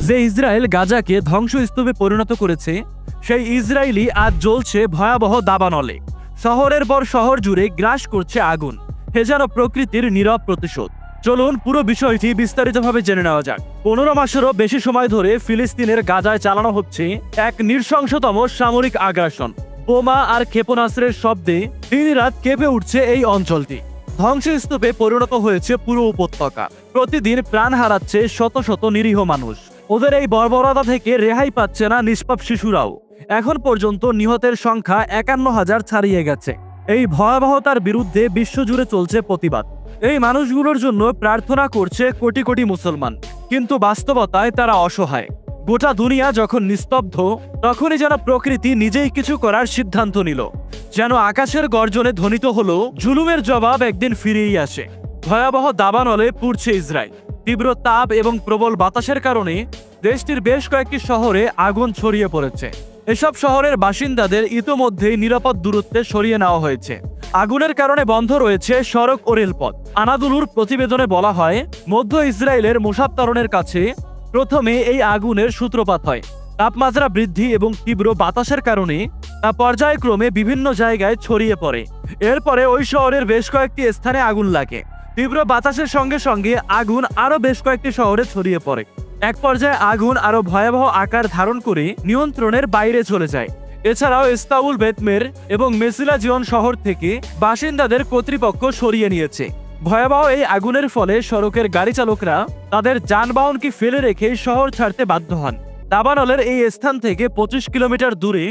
যে ইসরায়েল গাজাকে ধ্বংসস্তূপে পরিণত করেছে, সেই ইসরায়েলি আজ জ্বলছে ভয়াবহ দাবানলে। শহরের পর শহর জুড়ে গ্রাস করছে আগুন। হে যেন প্রকৃতির নীরব প্রতিশোধ। চলুন পুরো বিষয়টি বিস্তারিতভাবে জেনে নেওয়া যাক। 15 মাসেরও বেশি সময় ধরে ফিলিস্তিনের গাজায় চালানো হচ্ছে এক নৃশংসতম সামরিক আগ্রাসন। বোমা আর ক্ষেপণাস্ত্রের শব্দে দিনরাত কেঁপে উঠছে এই অঞ্চলটি। ধ্বংসস্তূপে পরিণত হয়েছে পুরো উপত্যকা। প্রতিদিন প্রাণ হারাচ্ছে শত শত নিরীহ মানুষ। ওদের এই বর্বরতা থেকে রেহাই পাচ্ছে না নিষ্পাপ শিশুরাও। এখন পর্যন্ত নিহতের সংখ্যা 51,000 ছাড়িয়ে গেছে। এই ভয়াবহতার বিরুদ্ধে বিশ্বজুড়ে চলছে প্রতিবাদ। এই মানুষগুলোর জন্য প্রার্থনা করছে কোটি কোটি মুসলমান, কিন্তু বাস্তবতায় তারা অসহায়। গোটা দুনিয়া যখন নিস্তব্ধ, তখনই যেন প্রকৃতি নিজেই কিছু করার সিদ্ধান্ত নিল। যেন আকাশের গর্জনে ধ্বনিত হলো, জুলুমের জবাব একদিন ফিরেই আসে। ভয়াবহ দাবানলে পুড়ছে ইসরায়েল। তীব্র তাপ এবং প্রবল বাতাসের কারণে দেশটির বেশ কয়েকটি শহরে আগুন ছড়িয়ে পড়েছে। এসব শহরের বাসিন্দাদের ইতোমধ্যেই নিরাপদ দূরত্বে সরিয়ে নেওয়া হয়েছে। আগুনের কারণে বন্ধ রয়েছে সড়ক ও রেলপথ। আনাদুলুর প্রতিবেদনে বলা হয়, মধ্য ইসরায়েলের মোসাফতারনের কাছে প্রথমে এই আগুনের সূত্রপাত হয়। তাপমাত্রা বৃদ্ধি এবং তীব্র বাতাসের কারণে তা পর্যায়ক্রমে বিভিন্ন জায়গায় ছড়িয়ে পড়ে। এরপরে ওই শহরের বেশ কয়েকটি স্থানে আগুন লাগে। তীব্র বাতাসের সঙ্গে সঙ্গে আগুন আরো বেশ কয়েকটি শহরে ছড়িয়ে পড়ে। এক পর্যায়ে আগুন আরো ভয়াবহ আকার ধারণ করে নিয়ন্ত্রণের বাইরে চলে যায়। এছাড়াও ইস্তাউল, বেতমের এবং মেসিলা জিয়ন শহর থেকে বাসিন্দাদের কর্তৃপক্ষ সরিয়ে নিয়েছে। ভয়াবহ এই আগুনের ফলে সড়কের গাড়ি চালকরা তাদের যানবাহনকে ফেলে রেখে শহর ছাড়তে বাধ্য হন। দাবানলের এই স্থান থেকে 25 কিলোমিটার দূরে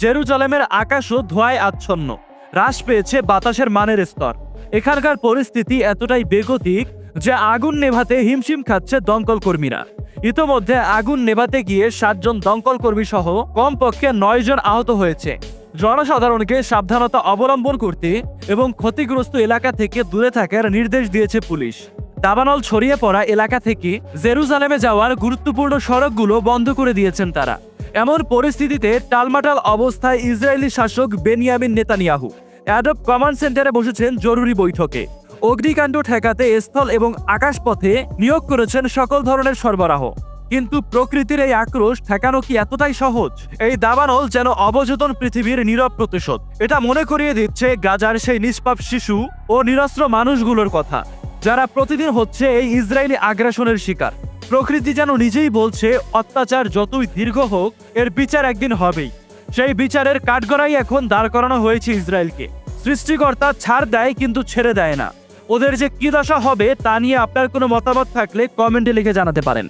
জেরুজালেমের আকাশও ধোঁয়ায় আচ্ছন্ন। হ্রাস পেয়েছে বাতাসের মানের স্তর। এখানকার পরিস্থিতি এতটাই বেগতিক যে আগুন নেভাতে হিমশিম খাচ্ছে দমকল কর্মীরা। ইতোমধ্যে আগুন নেভাতে গিয়ে 7 জন দমকল কর্মী সহ কমপক্ষে 9 জন আহত হয়েছে। জনসাধারণকে সাবধানতা অবলম্বন করতে এবং ক্ষতিগ্রস্ত এলাকা থেকে দূরে থাকার নির্দেশ দিয়েছে পুলিশ। দাবানল ছড়িয়ে পড়া এলাকা থেকে জেরুজালেমে যাওয়ার গুরুত্বপূর্ণ সড়কগুলো বন্ধ করে দিয়েছেন তারা। এমন পরিস্থিতিতে টালমাটাল অবস্থায় ইসরায়েলি শাসক বেনিয়ামিন নেতানিয়াহু অ্যাডব কমান্ড সেন্টারে বসেছেন জরুরি বৈঠকে। অগ্নিকাণ্ড ঠেকাতে স্থল এবং আকাশপথে নিয়োগ করেছেন সকল ধরনের সরবরাহ। কিন্তু প্রকৃতির এই আক্রোশ ঠেকানো কি এতটাই সহজ? এই দাবানল যেন অবচেতন পৃথিবীর নীরব প্রতিশোধ। এটা মনে করিয়ে দিচ্ছে গাজার সেই নিষ্পাপ শিশু ও নিরস্ত্র মানুষগুলোর কথা, যারা প্রতিদিন হচ্ছে এই ইসরায়েলি আগ্রাসনের শিকার। প্রকৃতি যেন নিজেই বলছে, অত্যাচার যতই দীর্ঘ হোক, এর বিচার একদিন হবেই। সেই বিচারের কাঠগড়াই এখন দাঁড় করানো হয়েছে ইসরায়েলকে। সৃষ্টিকর্তা ছাড় দেয় কিন্তু ছেড়ে দেয় না। ওদের যে কি দশা হবে তা নিয়ে আপনার কোনো মতামত থাকলে কমেন্টে লিখে জানাতে পারেন।